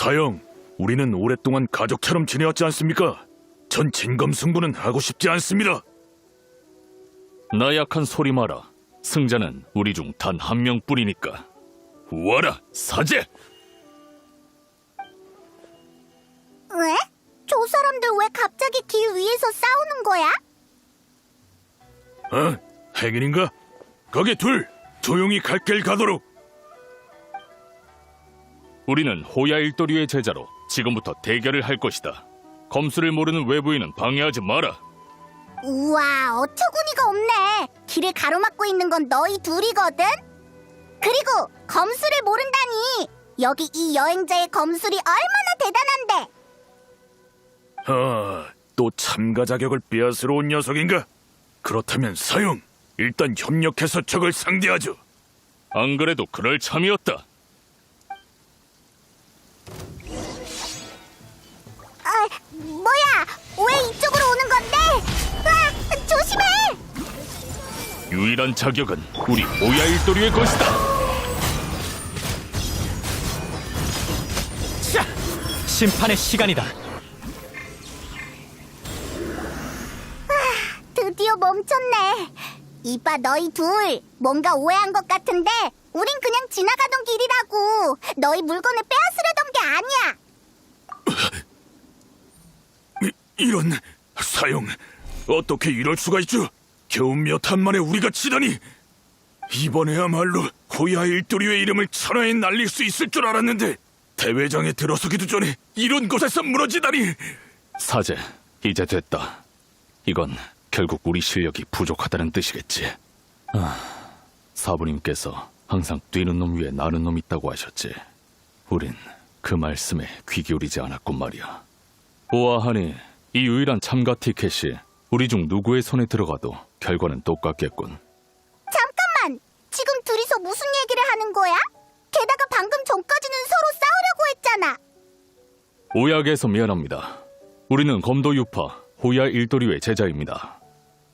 사형, 우리는 오랫동안 가족처럼 지내왔지 않습니까? 전 진검승부는 하고 싶지 않습니다. 나약한 소리 마라. 승자는 우리 중 단 한 명뿐이니까. 와라, 사제! 왜? 저 사람들 왜 갑자기 길 위에서 싸우는 거야? 행인인가? 거기 둘, 조용히 갈 길 가도록. 우리는 호야 일도류의 제자로 지금부터 대결을 할 것이다. 검수를 모르는 외부인은 방해하지 마라. 우와, 어처구니가 없네. 길을 가로막고 있는 건 너희 둘이거든? 그리고 검술을 모른다니. 여기 이 여행자의 검술이 얼마나 대단한데. 또 참가 자격을 빼앗으러 온 녀석인가? 그렇다면 사형, 일단 협력해서 적을 상대하죠. 안 그래도 그럴 참이었다. 뭐야? 왜 이쪽으로 오는 건데? 조심해! 유일한 자격은 우리 호야 일도류의 것이다. 자, 심판의 시간이다. 드디어 멈췄네. 이봐, 너희 둘 뭔가 오해한 것 같은데 우린 그냥 지나가던 길이라고. 너희 물건을 빼앗으려던 게 아니야. 이런, 사형, 어떻게 이럴 수가 있죠? 겨우 몇 한 만에 우리가 치다니. 이번에야말로 호야 일도류의 이름을 천하에 날릴 수 있을 줄 알았는데 대회장에 들어서기도 전에 이런 곳에서 무너지다니. 사제, 이제 됐다. 이건 결국 우리 실력이 부족하다는 뜻이겠지. 사부님께서 항상 뛰는 놈 위에 나는 놈 있다고 하셨지. 우린 그 말씀에 귀 기울이지 않았군 말이야. 보아하니 이 유일한 참가 티켓이 우리 중 누구의 손에 들어가도 결과는 똑같겠군. 잠깐만! 지금 둘이서 무슨 얘기를 하는 거야? 게다가 방금 전까지는 서로 싸우려고 했잖아. 오약에서 미안합니다. 우리는 검도유파 호야 일도류의 제자입니다.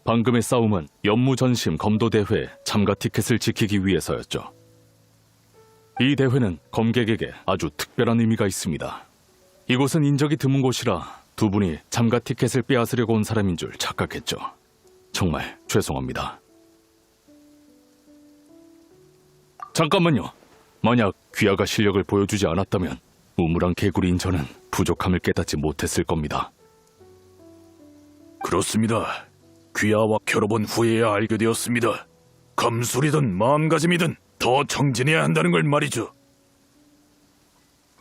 방금의 싸움은 연무전심 검도대회 참가 티켓을 지키기 위해서였죠. 이 대회는 검객에게 아주 특별한 의미가 있습니다. 이곳은 인적이 드문 곳이라 두 분이 참가 티켓을 빼앗으려고 온 사람인 줄 착각했죠. 정말 죄송합니다. 잠깐만요. 만약 귀하가 실력을 보여주지 않았다면 우물안 개구리인 저는 부족함을 깨닫지 못했을 겁니다. 그렇습니다. 귀하와 겨뤄본 후에야 알게 되었습니다. 검술이든 마음가짐이든 더 정진해야 한다는 걸 말이죠.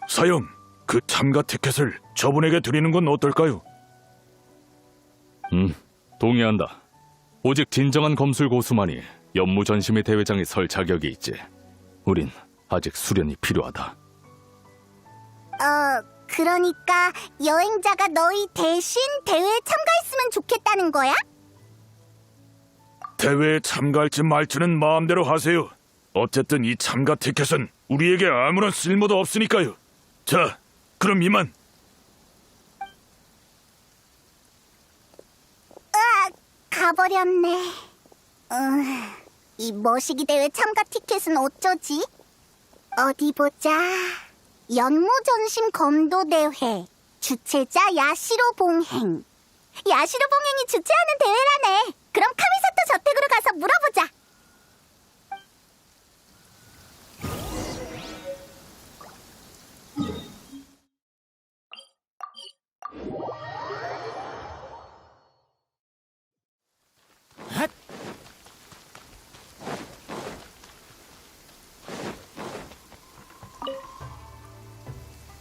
사형, 그 참가 티켓을 저분에게 드리는 건 어떨까요? 동의한다. 오직 진정한 검술 고수만이 연무전심의 대회장에 설 자격이 있지. 우린 아직 수련이 필요하다. 그러니까 여행자가 너희 대신 대회에 참가했으면 좋겠다는 거야? 대회에 참가할지 말지는 마음대로 하세요. 어쨌든 이 참가 티켓은 우리에게 아무런 쓸모도 없으니까요. 자, 그럼 이만. 가버렸네. 이 머시기 대회 참가 티켓은 어쩌지? 어디 보자. 연무전심 검도대회 주최자 야시로 봉행. 야시로 봉행이 주최하는 대회라네. 그럼 카미사토 저택으로 가서 물어보자.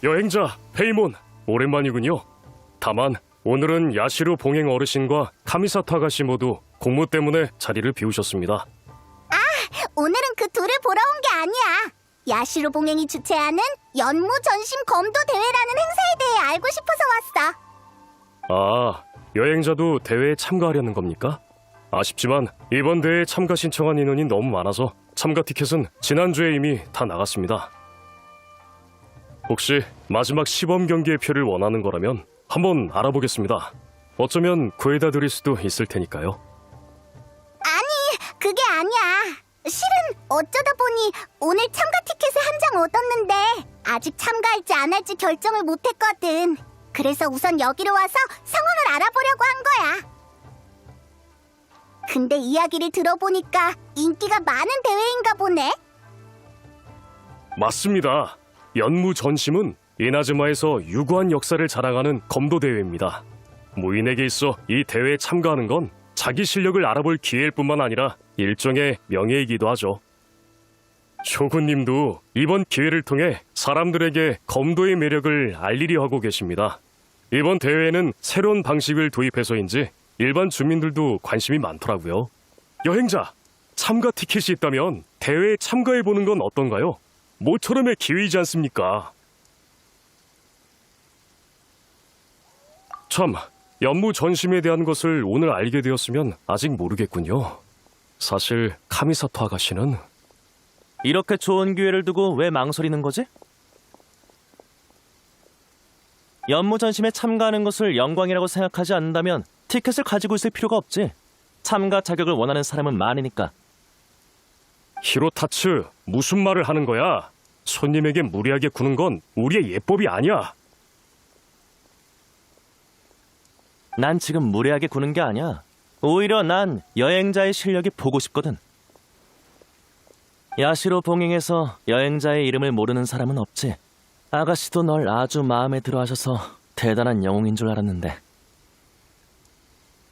여행자 페이몬, 오랜만이군요. 다만 오늘은 야시로 봉행 어르신과 카미사토 아가씨 모두 공무 때문에 자리를 비우셨습니다. 오늘은 그 둘을 보러 온 게 아니야. 야시로 봉행이 주최하는 연무전심 검도대회라는 행사에 대해 알고 싶어서 왔어. 여행자도 대회에 참가하려는 겁니까? 아쉽지만 이번 대회에 참가 신청한 인원이 너무 많아서 참가 티켓은 지난주에 이미 다 나갔습니다. 혹시 마지막 시범 경기의 표를 원하는 거라면 한번 알아보겠습니다. 어쩌면 구해다 드릴 수도 있을 테니까요. 아니, 그게 아니야. 실은 어쩌다 보니 오늘 참가 티켓을 한 장 얻었는데 아직 참가할지 안 할지 결정을 못했거든. 그래서 우선 여기로 와서 상황을 알아보려고 한 거야. 근데 이야기를 들어보니까 인기가 많은 대회인가 보네. 맞습니다. 연무 전심은 이나즈마에서 유구한 역사를 자랑하는 검도 대회입니다. 무인에게 있어 이 대회에 참가하는 건 자기 실력을 알아볼 기회일 뿐만 아니라 일종의 명예이기도 하죠. 쇼군님도 이번 기회를 통해 사람들에게 검도의 매력을 알리려 하고 계십니다. 이번 대회에는 새로운 방식을 도입해서인지 일반 주민들도 관심이 많더라고요. 여행자, 참가 티켓이 있다면 대회에 참가해보는 건 어떤가요? 모처럼의 기회이지 않습니까? 참, 연무 전심에 대한 것을 오늘 알게 되었으면 아직 모르겠군요. 사실 카미사토 아가씨는 이렇게 좋은 기회를 두고 왜 망설이는 거지? 연무전심에 참가하는 것을 영광이라고 생각하지 않는다면 티켓을 가지고 있을 필요가 없지. 참가 자격을 원하는 사람은 많으니까. 히로타츠, 무슨 말을 하는 거야? 손님에게 무리하게 구는 건 우리의 예법이 아니야. 난 지금 무례하게 구는 게 아니야. 오히려 난 여행자의 실력이 보고 싶거든. 야시로 봉행에서 여행자의 이름을 모르는 사람은 없지. 아가씨도 널 아주 마음에 들어 하셔서 대단한 영웅인 줄 알았는데.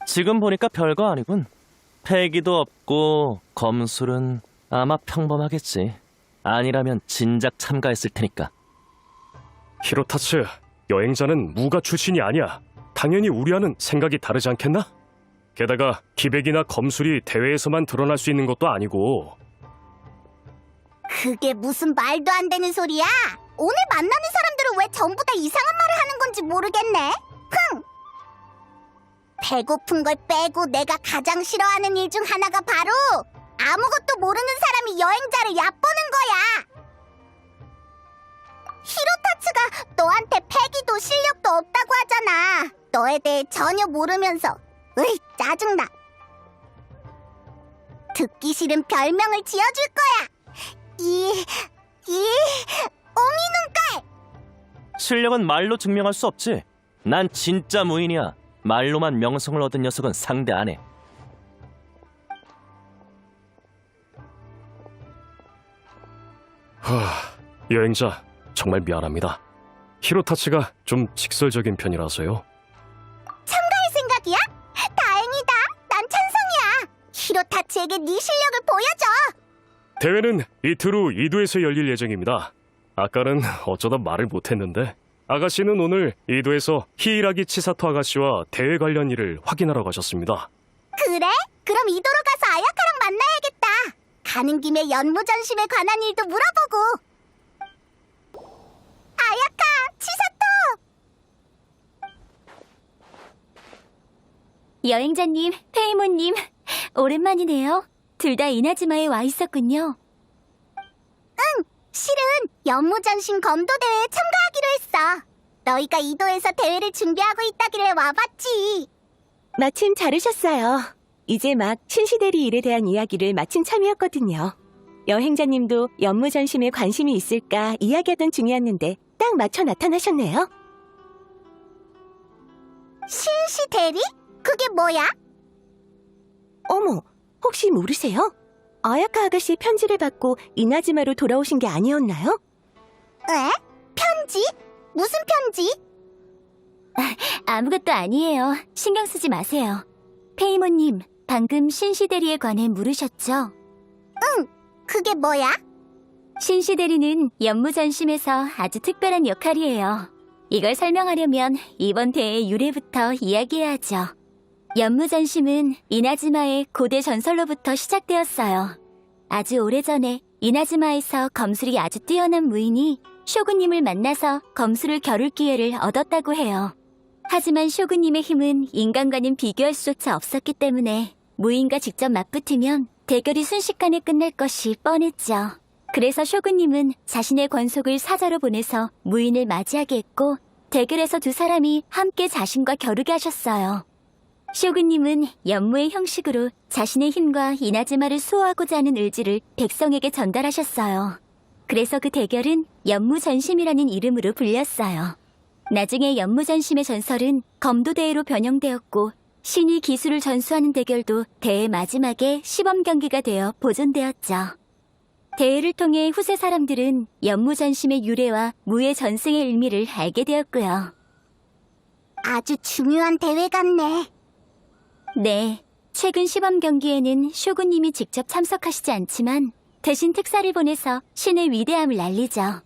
지금 보니까 별거 아니군. 패기도 없고 검술은 아마 평범하겠지. 아니라면 진작 참가했을 테니까. 히로타츠, 여행자는 무가 출신이 아니야. 당연히 우리와는 생각이 다르지 않겠나? 게다가 기백이나 검술이 대회에서만 드러날 수 있는 것도 아니고. 그게 무슨 말도 안 되는 소리야? 오늘 만나는 사람들은 왜 전부 다 이상한 말을 하는 건지 모르겠네. 흥! 배고픈 걸 빼고 내가 가장 싫어하는 일 중 하나가 바로 아무것도 모르는 사람이 여행자를 얕보는 거야. 히로타츠가 너한테 패기도 실력도 없다고 하잖아. 너에 대해 전혀 모르면서. 으이, 짜증나. 듣기 싫은 별명을 지어줄 거야. 오미눈깔! 실력은 말로 증명할 수 없지. 난 진짜 무인이야. 말로만 명성을 얻은 녀석은 상대 안 해. 여행자, 정말 미안합니다. 히로타츠가 좀 직설적인 편이라서요. 참가할 생각이야? 다행이다. 난 찬성이야. 히로타츠에게 네 실력을 보여줘. 대회는 이틀 후 이도에서 열릴 예정입니다. 아까는 어쩌다 말을 못했는데 아가씨는 오늘 이도에서 히이라기 치사토 아가씨와 대회 관련 일을 확인하러 가셨습니다. 그래? 그럼 이도로 가서 아야카랑 만나야겠다. 가는 김에 연무전심에 관한 일도 물어보고. 아야카, 치사토! 여행자님, 페이모님, 오랜만이네요. 둘 다 이나즈마에 와 있었군요. 실은 연무전심 검도대회에 참가하기로 했어. 너희가 이도에서 대회를 준비하고 있다길래 와봤지. 마침 잘 오셨어요. 이제 막 신시대리 일에 대한 이야기를 마침 참여했거든요. 여행자님도 연무전심에 관심이 있을까 이야기하던 중이었는데 딱 맞춰 나타나셨네요. 신시 대리? 그게 뭐야? 어머, 혹시 모르세요? 아야카 아가씨 편지를 받고 이나즈마로 돌아오신 게 아니었나요? 에? 편지? 무슨 편지? 아무것도 아니에요. 신경 쓰지 마세요. 페이모님, 방금 신시대리에 관해 물으셨죠? 그게 뭐야? 신시대리는 연무전심에서 아주 특별한 역할이에요. 이걸 설명하려면 이번 대회의 유래부터 이야기해야죠. 연무전심은 이나즈마의 고대 전설로부터 시작되었어요. 아주 오래전에 이나즈마에서 검술이 아주 뛰어난 무인이 쇼군님을 만나서 검술을 겨룰 기회를 얻었다고 해요. 하지만 쇼군님의 힘은 인간과는 비교할 수조차 없었기 때문에 무인과 직접 맞붙으면 대결이 순식간에 끝날 것이 뻔했죠. 그래서 쇼군님은 자신의 권속을 사자로 보내서 무인을 맞이하게 했고 대결에서 두 사람이 함께 자신과 겨루게 하셨어요. 쇼군님은 연무의 형식으로 자신의 힘과 이나즈마를 수호하고자 하는 의지를 백성에게 전달하셨어요. 그래서 그 대결은 연무전심이라는 이름으로 불렸어요. 나중에 연무전심의 전설은 검도대회로 변형되었고 신이 기술을 전수하는 대결도 대회 마지막에 시범 경기가 되어 보존되었죠. 대회를 통해 후세 사람들은 연무전심의 유래와 무의 전승의 의미를 알게 되었고요. 아주 중요한 대회 같네. 네, 최근 시범 경기에는 쇼군님이 직접 참석하시지 않지만 대신 특사를 보내서 신의 위대함을 알리죠.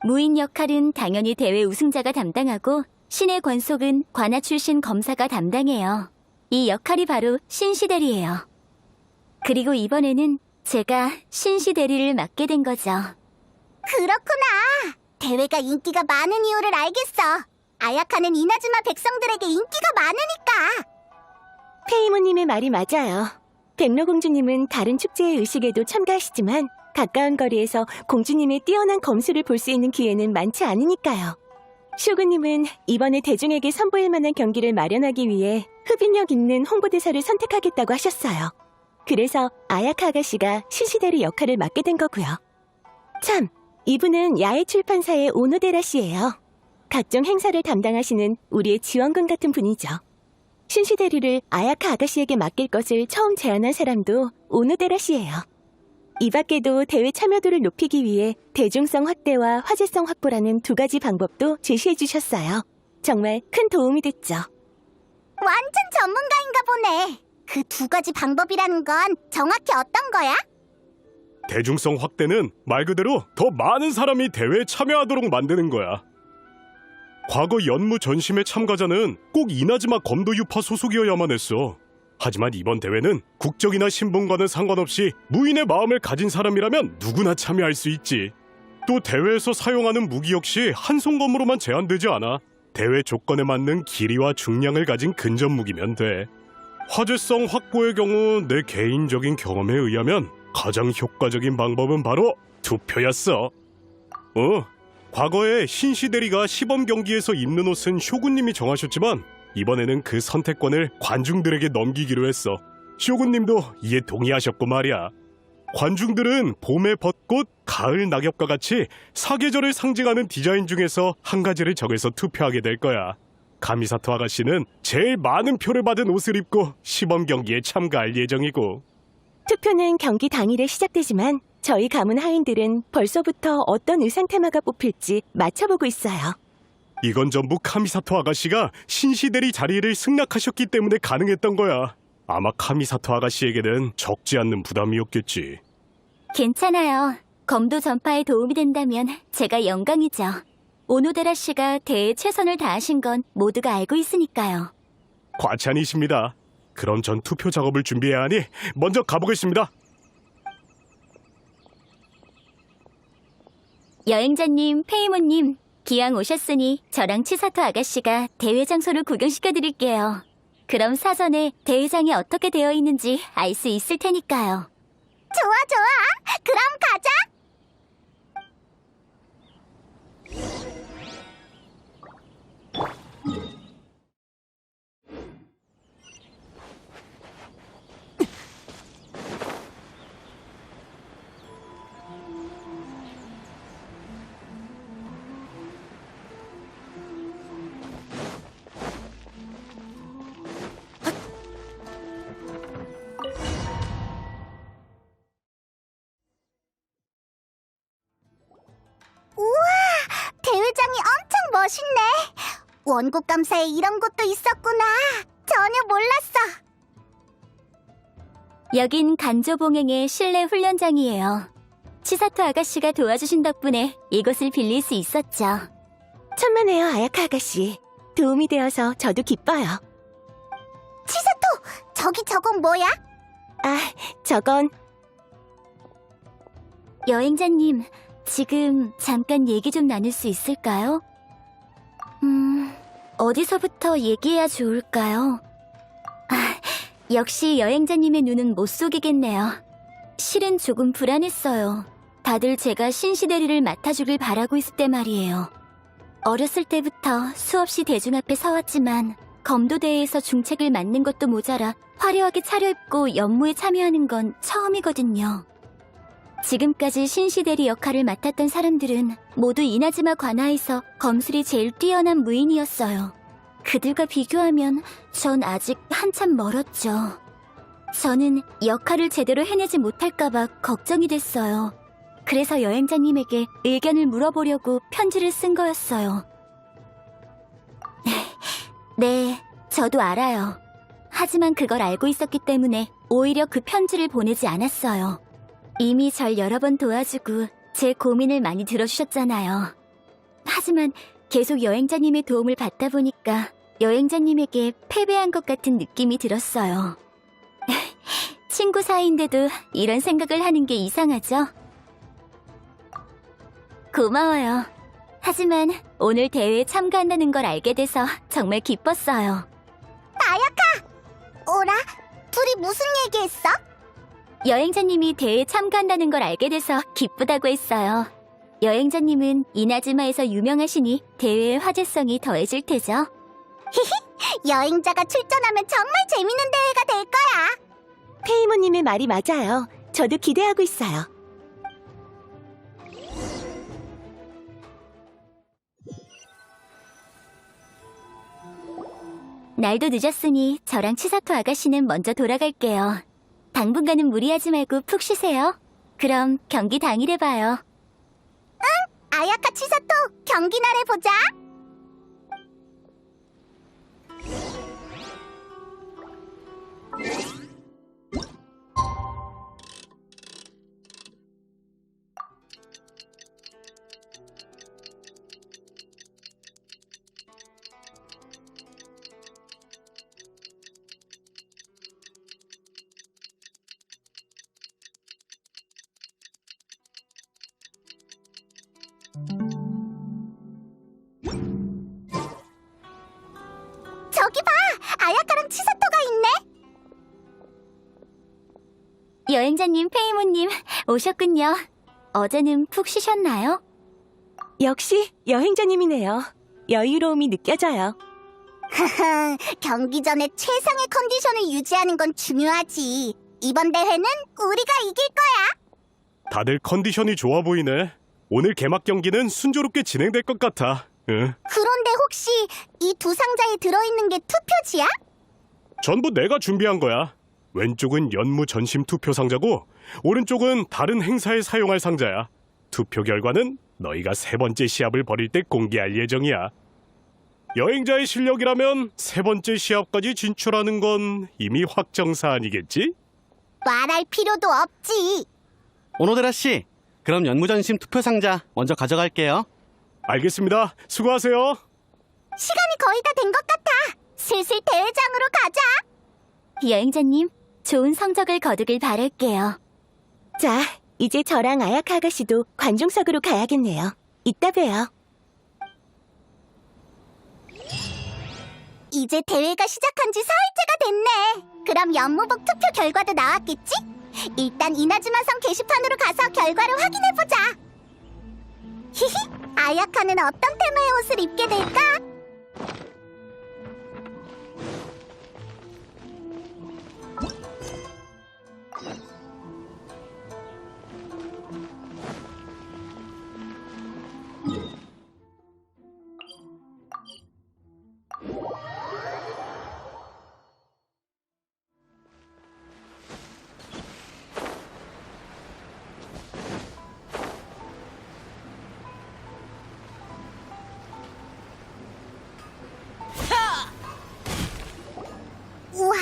무인 역할은 당연히 대회 우승자가 담당하고 신의 권속은 관아 출신 검사가 담당해요. 이 역할이 바로 신시대리예요. 그리고 이번에는 제가 신시대리를 맡게 된 거죠. 그렇구나. 대회가 인기가 많은 이유를 알겠어. 아야카는 이나즈마 백성들에게 인기가 많으니까. 페이모님의 말이 맞아요. 백로공주님은 다른 축제의 의식에도 참가하시지만 가까운 거리에서 공주님의 뛰어난 검수를 볼 수 있는 기회는 많지 않으니까요. 쇼군님은 이번에 대중에게 선보일 만한 경기를 마련하기 위해 흡인력 있는 홍보대사를 선택하겠다고 하셨어요. 그래서 아야카 아가씨가 신시대리 역할을 맡게 된 거고요. 참, 이분은 야외 출판사의 오노데라 씨예요. 각종 행사를 담당하시는 우리의 지원군 같은 분이죠. 신시대리를 아야카 아가씨에게 맡길 것을 처음 제안한 사람도 오노데라 씨예요. 이 밖에도 대회 참여도를 높이기 위해 대중성 확대와 화제성 확보라는 두 가지 방법도 제시해 주셨어요. 정말 큰 도움이 됐죠. 완전 전문가인가 보네. 그 두 가지 방법이라는 건 정확히 어떤 거야? 대중성 확대는 말 그대로 더 많은 사람이 대회에 참여하도록 만드는 거야. 과거 연무 전심의 참가자는 꼭 이나즈마 검도유파 소속이어야만 했어. 하지만 이번 대회는 국적이나 신분과는 상관없이 무인의 마음을 가진 사람이라면 누구나 참여할 수 있지. 또 대회에서 사용하는 무기 역시 한손검으로만 제한되지 않아. 대회 조건에 맞는 길이와 중량을 가진 근접 무기면 돼. 화제성 확보의 경우 내 개인적인 경험에 의하면 가장 효과적인 방법은 바로 투표였어. 과거에 신시대리가 시범 경기에서 입는 옷은 쇼군님이 정하셨지만 이번에는 그 선택권을 관중들에게 넘기기로 했어. 쇼군님도 이에 동의하셨고 말이야. 관중들은 봄의 벚꽃, 가을 낙엽과 같이 사계절을 상징하는 디자인 중에서 한 가지를 정해서 투표하게 될 거야. 가미사토 아가씨는 제일 많은 표를 받은 옷을 입고 시범 경기에 참가할 예정이고. 투표는 경기 당일에 시작되지만 저희 가문 하인들은 벌써부터 어떤 의상 테마가 뽑힐지 맞춰보고 있어요. 이건 전부 카미사토 아가씨가 신시대리 자리를 승낙하셨기 때문에 가능했던 거야. 아마 카미사토 아가씨에게는 적지 않는 부담이었겠지. 괜찮아요. 검도 전파에 도움이 된다면 제가 영광이죠. 오노데라 씨가 대회에 최선을 다하신 건 모두가 알고 있으니까요. 과찬이십니다. 그럼 전 투표 작업을 준비해야 하니 먼저 가보겠습니다. 여행자님, 페이모님, 기왕 오셨으니 저랑 치사토 아가씨가 대회 장소를 구경시켜드릴게요. 그럼 사전에 대회장이 어떻게 되어 있는지 알 수 있을 테니까요. 좋아, 좋아. 그럼 가자. 대회장이 엄청 멋있네. 원국 감사에 이런 곳도 있었구나. 전혀 몰랐어. 여긴 간조봉행의 실내 훈련장이에요. 치사토 아가씨가 도와주신 덕분에 이곳을 빌릴 수 있었죠. 천만에요, 아야카 아가씨. 도움이 되어서 저도 기뻐요. 치사토, 저건 뭐야? 아, 저건 여행자님, 지금 잠깐 얘기 좀 나눌 수 있을까요? 어디서부터 얘기해야 좋을까요? 역시 여행자님의 눈은 못 속이겠네요. 실은 조금 불안했어요. 다들 제가 신시대리를 맡아주길 바라고 있을 때 말이에요. 어렸을 때부터 수없이 대중 앞에 서왔지만 검도대회에서 중책을 맡는 것도 모자라 화려하게 차려입고 연무에 참여하는 건 처음이거든요. 지금까지 신시대리 역할을 맡았던 사람들은 모두 이나즈마 관하에서 검술이 제일 뛰어난 무인이었어요. 그들과 비교하면 전 아직 한참 멀었죠. 저는 역할을 제대로 해내지 못할까봐 걱정이 됐어요. 그래서 여행자님에게 의견을 물어보려고 편지를 쓴 거였어요. 네, 저도 알아요. 하지만 그걸 알고 있었기 때문에 오히려 그 편지를 보내지 않았어요. 이미 절 여러 번 도와주고 제 고민을 많이 들어주셨잖아요. 하지만 계속 여행자님의 도움을 받다 보니까 여행자님에게 패배한 것 같은 느낌이 들었어요. 친구 사이인데도 이런 생각을 하는 게 이상하죠? 고마워요. 하지만 오늘 대회에 참가한다는 걸 알게 돼서 정말 기뻤어요. 오라, 둘이 무슨 얘기했어? 여행자님이 대회에 참가한다는 걸 알게 돼서 기쁘다고 했어요. 여행자님은 이나즈마에서 유명하시니 대회의 화제성이 더해질 테죠. 여행자가 출전하면 정말 재밌는 대회가 될 거야. 페이모님의 말이 맞아요. 저도 기대하고 있어요. 날도 늦었으니 저랑 치사토 아가씨는 먼저 돌아갈게요. 당분간은 무리하지 말고 푹 쉬세요. 그럼 경기 당일에 봐요. 아야카 치사토, 경기 날에 보자. 저기 봐! 아야카랑 치사토가 있네! 여행자님, 페이모님 오셨군요. 어제는 푹 쉬셨나요? 역시 여행자님이네요. 여유로움이 느껴져요. 경기 전에 최상의 컨디션을 유지하는 건 중요하지. 이번 대회는 우리가 이길 거야. 다들 컨디션이 좋아 보이네. 오늘 개막 경기는 순조롭게 진행될 것 같아. 응. 그런데 혹시 이 두 상자에 들어있는 게 투표지야? 전부 내가 준비한 거야. 왼쪽은 연무 전심 투표 상자고 오른쪽은 다른 행사에 사용할 상자야. 투표 결과는 너희가 3번째 시합을 벌일 때 공개할 예정이야. 여행자의 실력이라면 3번째 시합까지 진출하는 건 이미 확정사안이겠지? 말할 필요도 없지. 오노데라 씨, 그럼 연무전심 투표 상자 먼저 가져갈게요. 알겠습니다. 수고하세요. 시간이 거의 다 된 것 같아. 슬슬 대회장으로 가자. 여행자님, 좋은 성적을 거두길 바랄게요. 자, 이제 저랑 아야카 아가씨도 관중석으로 가야겠네요. 이따 봬요. 이제 대회가 시작한 지 사흘째가 됐네. 그럼 연무복 투표 결과도 나왔겠지? 일단 이나즈마성 게시판으로 가서 결과를 확인해보자. 히히, 아야카는 어떤 테마의 옷을 입게 될까? 우와,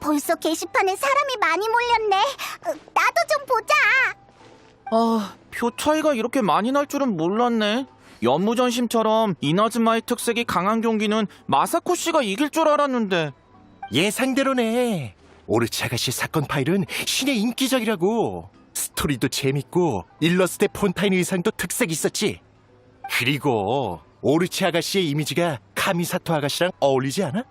벌써 게시판에 사람이 많이 몰렸네. 나도 좀 보자. 아, 표 차이가 이렇게 많이 날 줄은 몰랐네. 연무전심처럼 이나즈마의 특색이 강한 경기는 마사코 씨가 이길 줄 알았는데. 예상대로네. 오르치 아가씨 사건 파일은 신의 인기작이라고. 스토리도 재밌고 일러스트 폰타인 의상도 특색 있었지. 그리고 오르치 아가씨의 이미지가 카미사토 아가씨랑 어울리지 않아?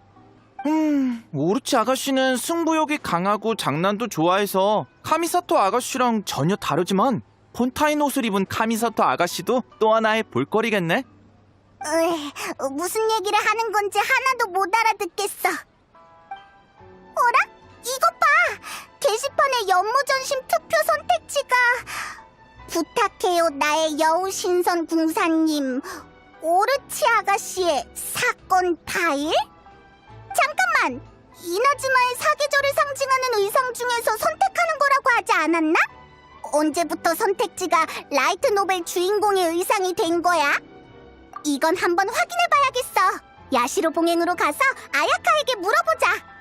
오르치 아가씨는 승부욕이 강하고 장난도 좋아해서 카미사토 아가씨랑 전혀 다르지만 폰타인 옷을 입은 카미사토 아가씨도 또 하나의 볼거리겠네. 무슨 얘기를 하는 건지 하나도 못 알아듣겠어. 어라? 이것 봐! 게시판에 연무전심 투표 선택지가 안녕하세요, 나의 여우 신선 궁사님. 오르치 아가씨의 사건 파일? 잠깐만! 이나즈마의 사계절을 상징하는 의상 중에서 선택하는 거라고 하지 않았나? 언제부터 선택지가 라이트 노벨 주인공의 의상이 된 거야? 이건 한번 확인해봐야겠어. 야시로 봉행으로 가서 아야카에게 물어보자.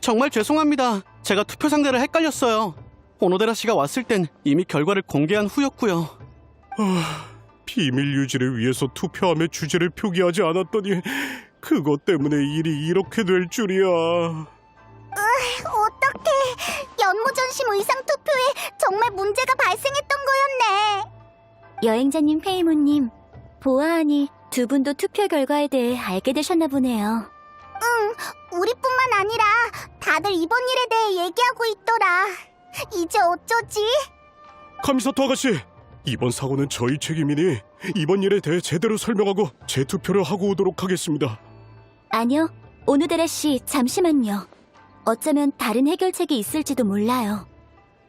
정말 죄송합니다. 제가 투표 상대를 헷갈렸어요. 오노데라 씨가 왔을 땐 이미 결과를 공개한 후였고요. 비밀 유지를 위해서 투표함의 주제를 표기하지 않았더니 그것 때문에 일이 이렇게 될 줄이야. 어떡해. 연무전심 의상 투표에 정말 문제가 발생했던 거였네. 여행자님 페이모님, 보아하니 두 분도 투표 결과에 대해 알게 되셨나 보네요. 우리뿐만 아니라 다들 이번 일에 대해 얘기하고 있더라. 이제 어쩌지? 카미사토 아가씨, 이번 사고는 저희 책임이니 이번 일에 대해 제대로 설명하고 재투표를 하고 오도록 하겠습니다. 아니요, 오노데라 씨, 잠시만요. 어쩌면 다른 해결책이 있을지도 몰라요.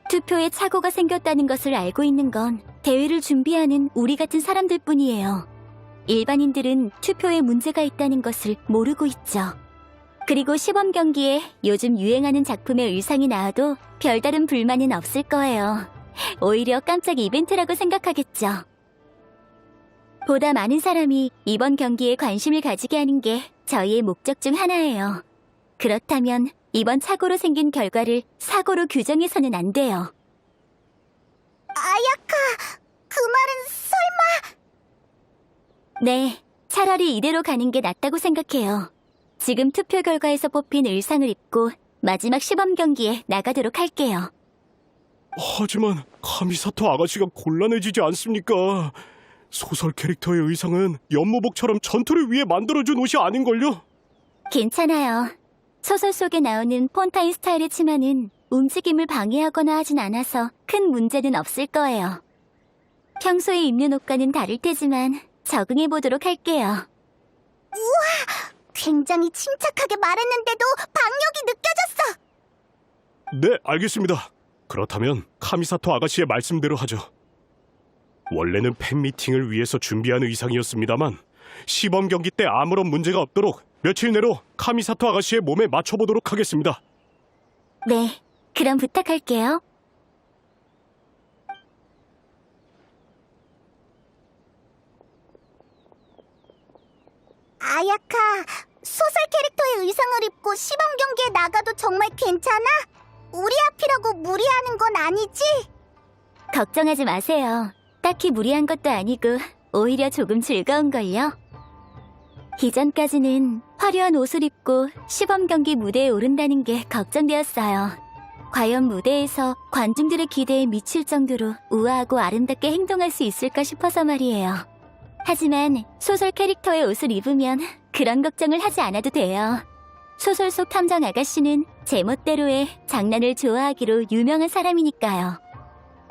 투표에 착오가 생겼다는 것을 알고 있는 건 대회를 준비하는 우리 같은 사람들 뿐이에요. 일반인들은 투표에 문제가 있다는 것을 모르고 있죠. 그리고 시범 경기에 요즘 유행하는 작품의 의상이 나와도 별다른 불만은 없을 거예요. 오히려 깜짝 이벤트라고 생각하겠죠. 보다 많은 사람이 이번 경기에 관심을 가지게 하는 게 저희의 목적 중 하나예요. 그렇다면 이번 착오로 생긴 결과를 사고로 규정해서는 안 돼요. 아야카, 그 말은 설마... 네, 차라리 이대로 가는 게 낫다고 생각해요. 지금 투표 결과에서 뽑힌 의상을 입고 마지막 시범 경기에 나가도록 할게요. 하지만 카미사토 아가씨가 곤란해지지 않습니까? 소설 캐릭터의 의상은 연무복처럼 전투를 위해 만들어준 옷이 아닌걸요? 괜찮아요. 소설 속에 나오는 폰타인 스타일의 치마는 움직임을 방해하거나 하진 않아서 큰 문제는 없을 거예요. 평소에 입는 옷과는 다를 테지만 적응해보도록 할게요. 굉장히 침착하게 말했는데도 박력이 느껴졌어. 네, 알겠습니다. 그렇다면 카미사토 아가씨의 말씀대로 하죠. 원래는 팬미팅을 위해서 준비한 의상이었습니다만 시범 경기 때 아무런 문제가 없도록 며칠 내로 카미사토 아가씨의 몸에 맞춰보도록 하겠습니다. 네, 그럼 부탁할게요. 아야카, 소설 캐릭터의 의상을 입고 시범 경기에 나가도 정말 괜찮아? 우리 앞이라고 무리하는 건 아니지? 걱정하지 마세요. 딱히 무리한 것도 아니고 오히려 조금 즐거운걸요. 이전까지는 화려한 옷을 입고 시범 경기 무대에 오른다는 게 걱정되었어요. 과연 무대에서 관중들의 기대에 미칠 정도로 우아하고 아름답게 행동할 수 있을까 싶어서 말이에요. 하지만 소설 캐릭터의 옷을 입으면 그런 걱정을 하지 않아도 돼요. 소설 속 탐정 아가씨는 제멋대로의 장난을 좋아하기로 유명한 사람이니까요.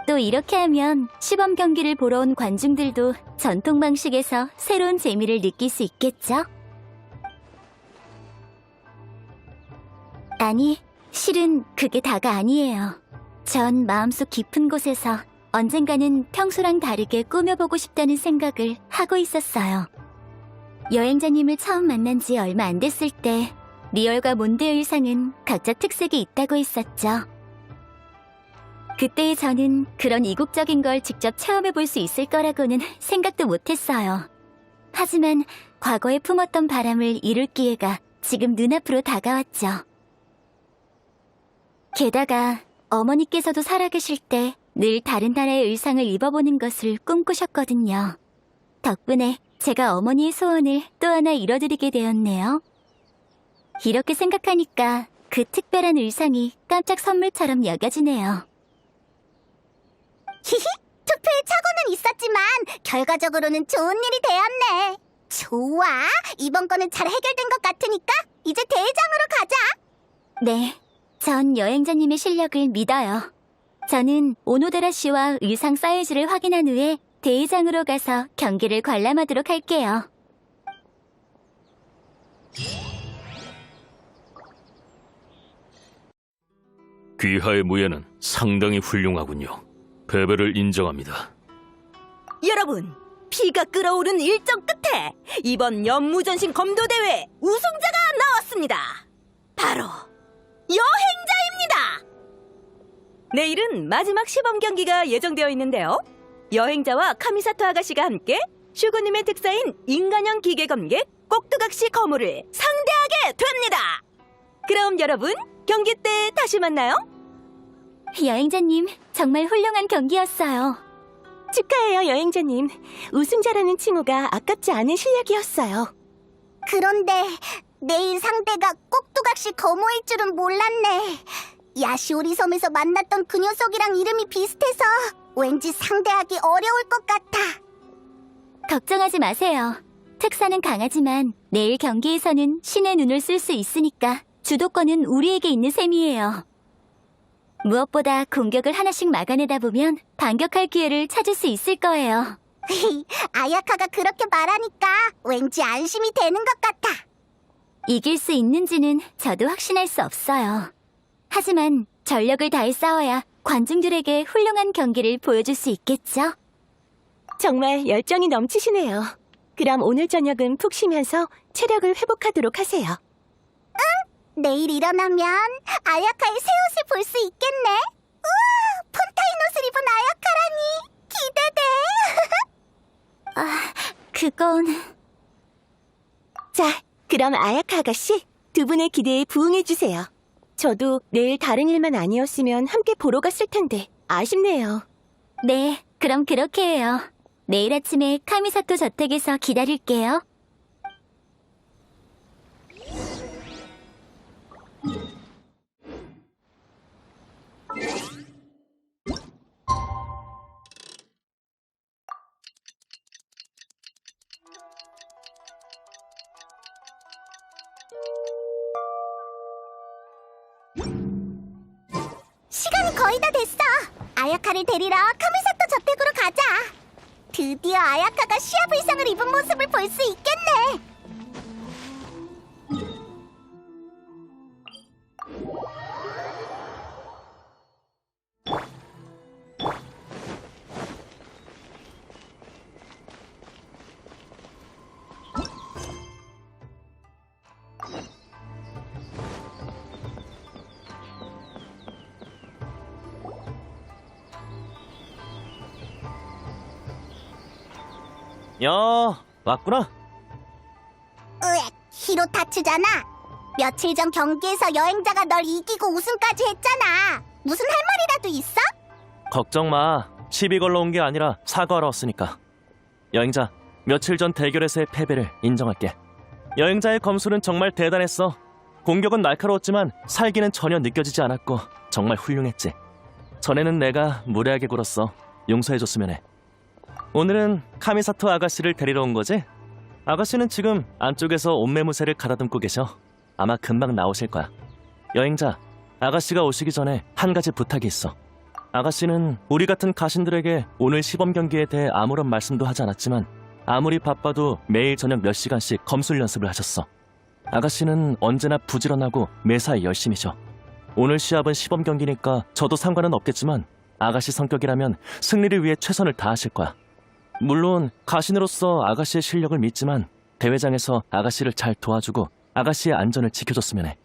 또 이렇게 하면 시범 경기를 보러 온 관중들도 전통 방식에서 새로운 재미를 느낄 수 있겠죠? 아니, 실은 그게 다가 아니에요. 전 마음속 깊은 곳에서 언젠가는 평소랑 다르게 꾸며보고 싶다는 생각을 하고 있었어요. 여행자님을 처음 만난 지 얼마 안 됐을 때 리얼과 몬드 의상은 각자 특색이 있다고 했었죠. 그때의 저는 그런 이국적인 걸 직접 체험해볼 수 있을 거라고는 생각도 못했어요. 하지만 과거에 품었던 바람을 이룰 기회가 지금 눈앞으로 다가왔죠. 게다가 어머니께서도 살아계실 때 늘 다른 나라의 의상을 입어보는 것을 꿈꾸셨거든요. 덕분에 제가 어머니의 소원을 또 하나 이뤄드리게 되었네요. 이렇게 생각하니까 그 특별한 의상이 깜짝 선물처럼 여겨지네요. 히히, 투표에 착오는 있었지만 결과적으로는 좋은 일이 되었네. 좋아. 이번 거는 잘 해결된 것 같으니까 이제 대회장으로 가자. 네, 전 여행자님의 실력을 믿어요. 저는 오노데라 씨와 의상 사이즈를 확인한 후에 대회장으로 가서 경기를 관람하도록 할게요. 귀하의 무예는 상당히 훌륭하군요. 패배를 인정합니다. 여러분, 피가 끓어오른 일정 끝에 이번 연무전신 검도대회 우승자가 나왔습니다. 바로 여행자입니다. 내일은 마지막 시범 경기가 예정되어 있는데요. 여행자와 카미사토 아가씨가 함께 슈구님의 특사인 인간형 기계 검객 꼭두각시 거무를 상대하게 됩니다. 그럼 여러분, 경기 때 다시 만나요. 여행자님, 정말 훌륭한 경기였어요. 축하해요, 여행자님. 우승자라는 칭호가 아깝지 않은 실력이었어요. 그런데 내일 상대가 꼭두각시 거모일 줄은 몰랐네. 야시오리 섬에서 만났던 그 녀석이랑 이름이 비슷해서 왠지 상대하기 어려울 것 같아. 걱정하지 마세요. 특사는 강하지만 내일 경기에서는 신의 눈을 쓸 수 있으니까 주도권은 우리에게 있는 셈이에요. 무엇보다 공격을 하나씩 막아내다 보면 반격할 기회를 찾을 수 있을 거예요. 아야카가 그렇게 말하니까 왠지 안심이 되는 것 같아. 이길 수 있는지는 저도 확신할 수 없어요. 하지만 전력을 다해 싸워야 관중들에게 훌륭한 경기를 보여줄 수 있겠죠? 정말 열정이 넘치시네요. 그럼 오늘 저녁은 푹 쉬면서 체력을 회복하도록 하세요. 내일 일어나면 아야카의 새 옷을 볼 수 있겠네. 우와, 폰타인 옷을 입은 아야카라니. 기대돼. 그건... 자, 그럼 아야카 아가씨, 두 분의 기대에 부응해주세요. 저도 내일 다른 일만 아니었으면 함께 보러 갔을 텐데 아쉽네요. 네, 그럼 그렇게 해요. 내일 아침에 카미사토 저택에서 기다릴게요. 시간이 거의 다 됐어. 아야카를 데리러 카미사토 저택으로 가자. 드디어 아야카가 시합 의상을 입은 모습을 볼 수 있겠네. 야, 왔구나. 으악, 히로타츠잖아. 며칠 전 경기에서 여행자가 널 이기고 우승까지 했잖아. 무슨 할 말이라도 있어? 걱정 마. 시비 걸러 온 게 아니라 사과하러 왔으니까. 여행자, 며칠 전 대결에서의 패배를 인정할게. 여행자의 검술은 정말 대단했어. 공격은 날카로웠지만 살기는 전혀 느껴지지 않았고 정말 훌륭했지. 전에는 내가 무례하게 굴었어. 용서해줬으면 해. 오늘은 카미사토 아가씨를 데리러 온 거지? 아가씨는 지금 안쪽에서 옷매무새를 가다듬고 계셔. 아마 금방 나오실 거야. 여행자, 아가씨가 오시기 전에 한 가지 부탁이 있어. 아가씨는 우리 같은 가신들에게 오늘 시범 경기에 대해 아무런 말씀도 하지 않았지만 아무리 바빠도 매일 저녁 몇 시간씩 검술 연습을 하셨어. 아가씨는 언제나 부지런하고 매사에 열심이셔. 오늘 시합은 시범 경기니까 저도 상관은 없겠지만 아가씨 성격이라면 승리를 위해 최선을 다하실 거야. 물론 가신으로서 아가씨의 실력을 믿지만 대회장에서 아가씨를 잘 도와주고 아가씨의 안전을 지켜줬으면 해.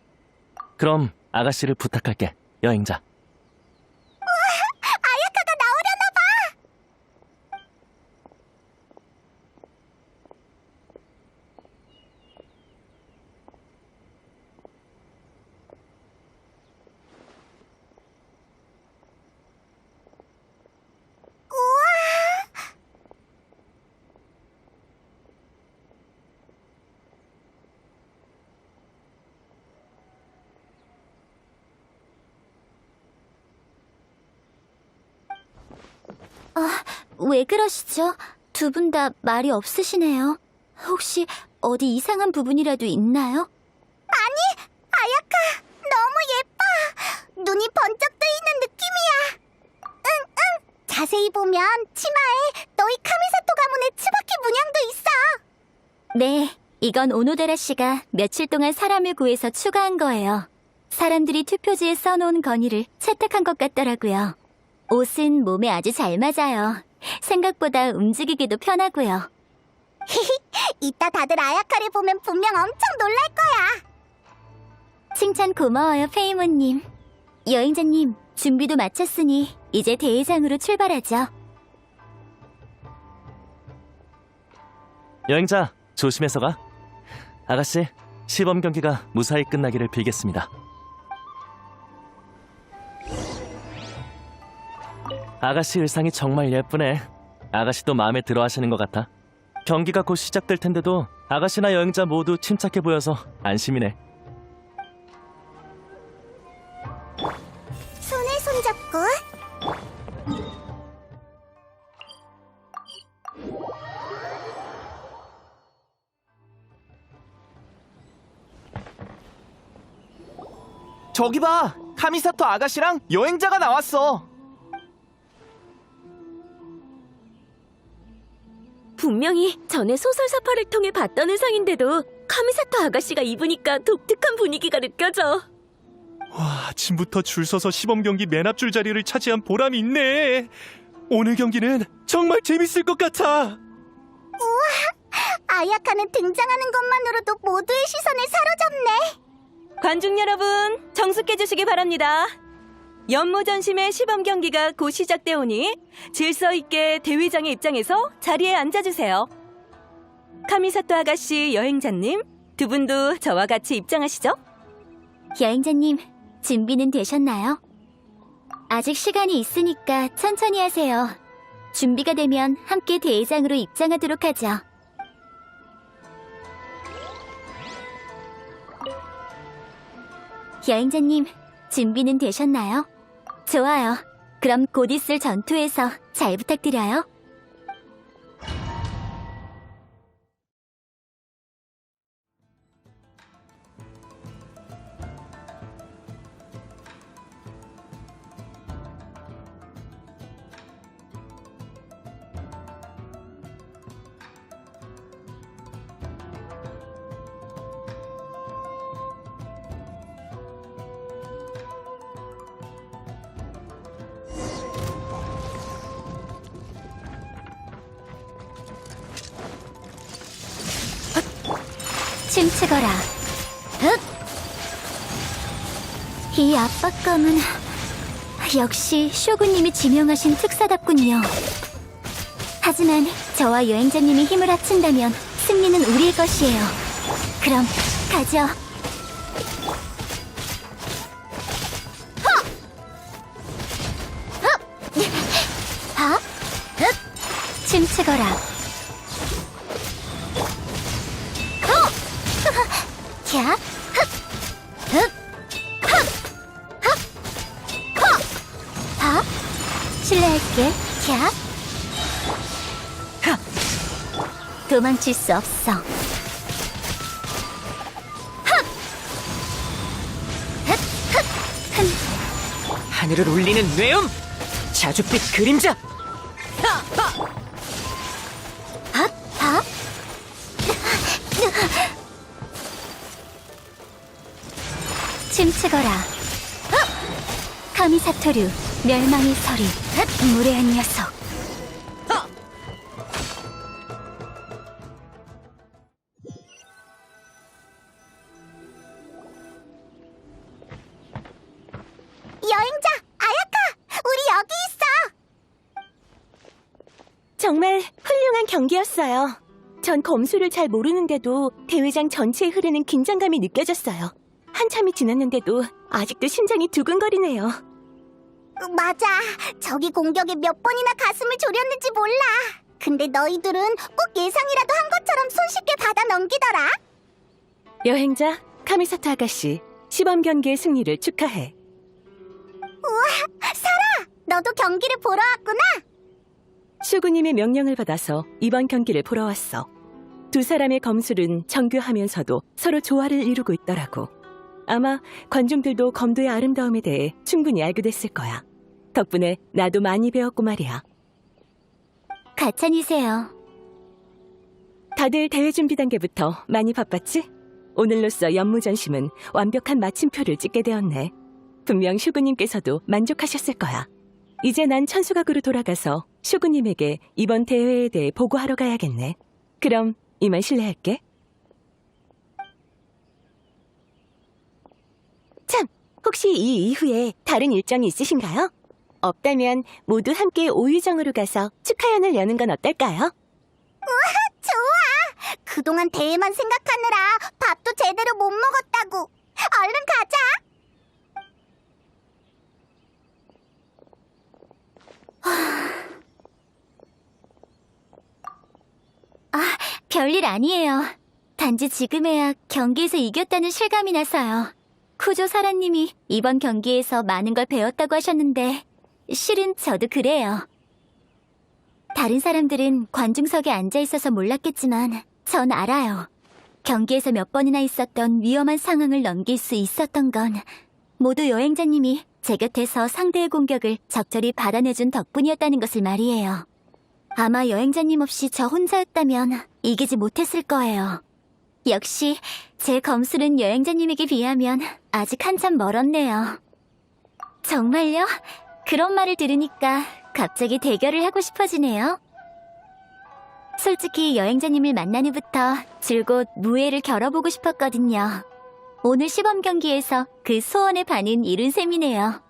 그럼 아가씨를 부탁할게, 여행자. 아야카가 나오려나 봐. 왜 그러시죠? 두 분 다 말이 없으시네요. 혹시 어디 이상한 부분이라도 있나요? 아야카, 너무 예뻐. 눈이 번쩍 뜨이는 느낌이야. 응. 자세히 보면 치마에 너희 카미사토 가문의 츠바키 문양도 있어. 네, 이건 오노데라 씨가 며칠 동안 사람을 구해서 추가한 거예요. 사람들이 투표지에 써놓은 건의를 채택한 것 같더라고요. 옷은 몸에 아주 잘 맞아요. 생각보다 움직이기도 편하고요. 이따 다들 아야카를 보면 분명 엄청 놀랄 거야. 칭찬 고마워요, 페이모님. 여행자님, 준비도 마쳤으니 이제 대회장으로 출발하죠. 여행자, 조심해서 가. 아가씨, 시범 경기가 무사히 끝나기를 빌겠습니다. 아가씨 의상이 정말 예쁘네. 아가씨도 마음에 들어 하시는 것 같아. 경기가 곧 시작될 텐데도 아가씨나 여행자 모두 침착해 보여서 안심이네. 손에 손잡고. 저기 봐! 카미사토 아가씨랑 여행자가 나왔어! 분명히 전에 소설 사파를 통해 봤던 의상인데도 카미사토 아가씨가 입으니까 독특한 분위기가 느껴져. 와, 아침부터 줄 서서 시범 경기 맨 앞줄 자리를 차지한 보람이 있네. 오늘 경기는 정말 재밌을 것 같아. 아야카는 등장하는 것만으로도 모두의 시선을 사로잡네. 관중 여러분, 정숙해주시기 바랍니다. 연무전심의 시범 경기가 곧 시작되오니 질서 있게 대회장의 입장에서 자리에 앉아주세요. 카미사토 아가씨, 여행자님, 두 분도 저와 같이 입장하시죠. 여행자님, 준비는 되셨나요? 아직 시간이 있으니까 천천히 하세요. 준비가 되면 함께 대회장으로 입장하도록 하죠. 여행자님, 준비는 되셨나요? 좋아요. 그럼 곧 있을 전투에서 잘 부탁드려요. 침체거라. 이 압박감은 역시 쇼군님이 지명하신 특사답군요. 하지만 저와 여행자님이 힘을 합친다면 승리는 우리의 것이에요. 그럼 가죠. 침체거라. 캬, 실례할게. 캬, 도망칠 수 없어. 하늘을 울리는 뇌음! 자줏빛 그림자! 침체거라. 카미사토류, 멸망의 서리, 무례한 녀석. 여행자, 아야카, 우리 여기 있어. 정말 훌륭한 경기였어요. 전 검수를 잘 모르는데도 대회장 전체에 흐르는 긴장감이 느껴졌어요. 한참이 지났는데도 아직도 심장이 두근거리네요. 맞아. 저기 공격에 몇 번이나 가슴을 졸였는지 몰라. 근데 너희들은 꼭 예상이라도 한 것처럼 손쉽게 받아 넘기더라. 여행자, 카미사토 아가씨, 시범 경기의 승리를 축하해. 우와, 사라! 너도 경기를 보러 왔구나. 쇼구님의 명령을 받아서 이번 경기를 보러 왔어. 두 사람의 검술은 정교하면서도 서로 조화를 이루고 있더라고. 아마 관중들도 검도의 아름다움에 대해 충분히 알게 됐을 거야. 덕분에 나도 많이 배웠고 말이야. 가찬이세요. 다들 대회 준비 단계부터 많이 바빴지? 오늘로써 연무전심은 완벽한 마침표를 찍게 되었네. 분명 슈구님께서도 만족하셨을 거야. 이제 난 천수각으로 돌아가서 슈구님에게 이번 대회에 대해 보고하러 가야겠네. 그럼 이만 실례할게. 참, 혹시 이 이후에 다른 일정이 있으신가요? 없다면 모두 함께 오유정으로 가서 축하연을 여는 건 어떨까요? 좋아! 그동안 대회만 생각하느라 밥도 제대로 못 먹었다고. 얼른 가자! 별일 아니에요. 단지 지금에야 경기에서 이겼다는 실감이 나서요. 쿠조 사라님이 이번 경기에서 많은 걸 배웠다고 하셨는데 실은 저도 그래요. 다른 사람들은 관중석에 앉아 있어서 몰랐겠지만 전 알아요. 경기에서 몇 번이나 있었던 위험한 상황을 넘길 수 있었던 건 모두 여행자님이 제 곁에서 상대의 공격을 적절히 받아내준 덕분이었다는 것을 말이에요. 아마 여행자님 없이 저 혼자였다면 이기지 못했을 거예요. 역시 제 검술은 여행자님에게 비하면 아직 한참 멀었네요. 정말요? 그런 말을 들으니까 갑자기 대결을 하고 싶어지네요. 솔직히 여행자님을 만난 후부터 줄곧 무예를 겨뤄보고 싶었거든요. 오늘 시범 경기에서 그 소원의 반은 이룬 셈이네요.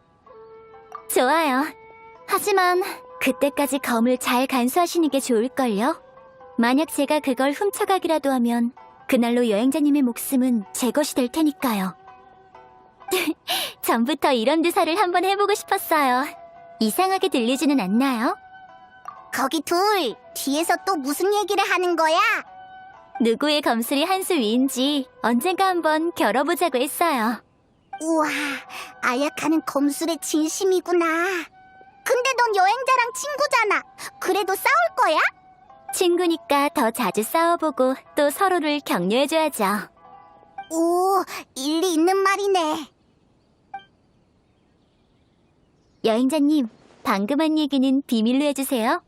좋아요. 하지만 그때까지 검을 잘 간수하시는 게 좋을걸요? 만약 제가 그걸 훔쳐가기라도 하면 그날로 여행자님의 목숨은 제 것이 될 테니까요. 전부터 이런 대사를 한번 해보고 싶었어요. 이상하게 들리지는 않나요? 거기 둘, 뒤에서 또 무슨 얘기를 하는 거야? 누구의 검술이 한 수 위인지 언젠가 한번 겨뤄보자고 했어요. 우와, 아야카는 검술의 진심이구나. 근데 넌 여행자랑 친구잖아. 그래도 싸울 거야? 친구니까 더 자주 싸워보고 또 서로를 격려해줘야죠. 오, 일리 있는 말이네. 여행자님, 방금 한 얘기는 비밀로 해주세요.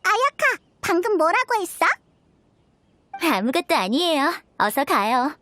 아야카, 방금 뭐라고 했어? 아무것도 아니에요. 어서 가요.